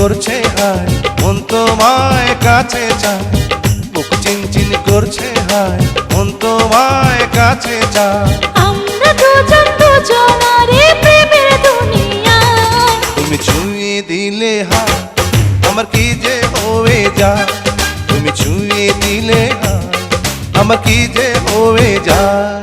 করছে হায়, মন তোমায় কাছে চায়। বুক চিনচিন করছে হায়, মন তোমায় কাছে চায়। আমরা দুজন দুজনারে প্রেমের দুনিয়ায়। তুমি ছুঁয়ে দিলে হায়, আমার কি যে হয়ে যায়। তুমি ছুঁয়ে দিলে হায়, আমার কি যে হয়ে যায়।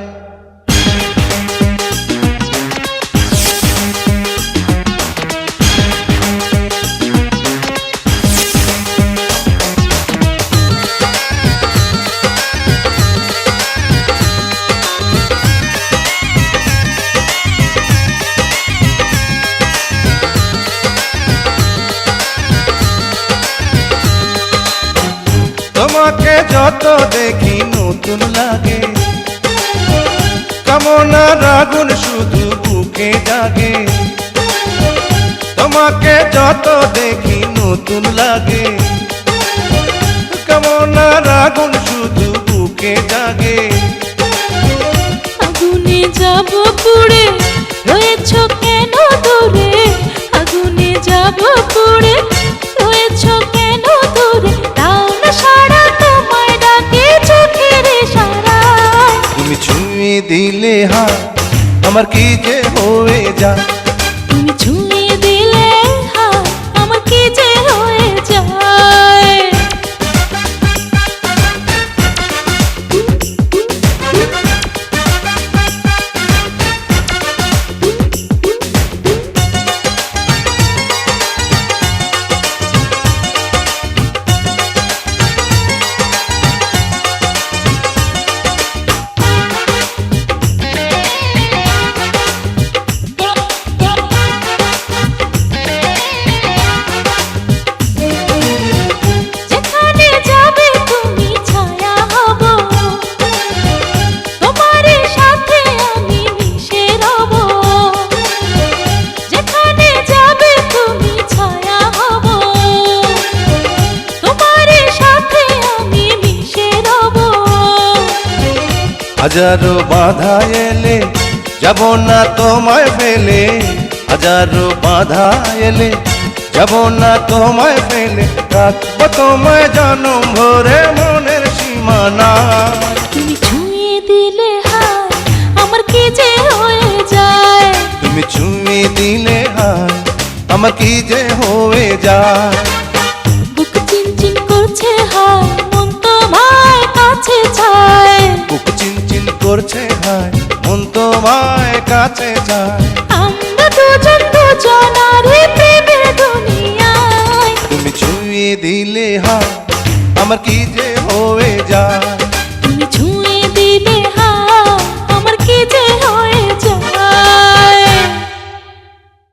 তোমাকে যত দেখি নতুন লাগে, কামনার আগুন শুধু বুকে জাগে। তোমাকে যত দেখি নতুন লাগে, কামনার আগুন শুধু বুকে জাগে। আগুনে যাব পুড়ে, রয়েছ কেন দূরে? আগুনে যাব পুড়ে, রয়েছ কেন দূরে? তাও না সারা তোমায় ডাকে চোখের ইশারায়। তুমি ছুঁয়ে দিলে হায়, আমার কি যে হয়ে যায়। তুমি ছুঁয়ে দিলে হায়, আমার কি যে হয়ে যায়। যেখানে যাবে তুমি ছায়া হব, তোমার সাথে আমি মিশে রব। যেখানে যাবে তুমি ছায়া হব, তোমার সাথে আমি মিশে রব। হাজারো বাধা এলে যাব না তোমায় ফেলে। হাজারো বাধা এলে যাব না তোমায় ফেলে। রাখবো তোমায় জনম ভরে মনের সীমানা। তুমি ছুঁয়ে দিলে হায়, আমার কি যে হয়ে যায়। তুমি ছুঁয়ে দিলে হায়, আমার কি যে হয়ে যায়। বুক চিনচিন করছে হায়, মন তোমায় কাছে চায়। বুক চিনচিন করছে হায়, মন তোমায় কাছে যায়। আমরা দুজন দুজনারে প্রেমের দুনিয়ায়। তুমি ছুঁয়ে দিলে হায়, আমার কি যে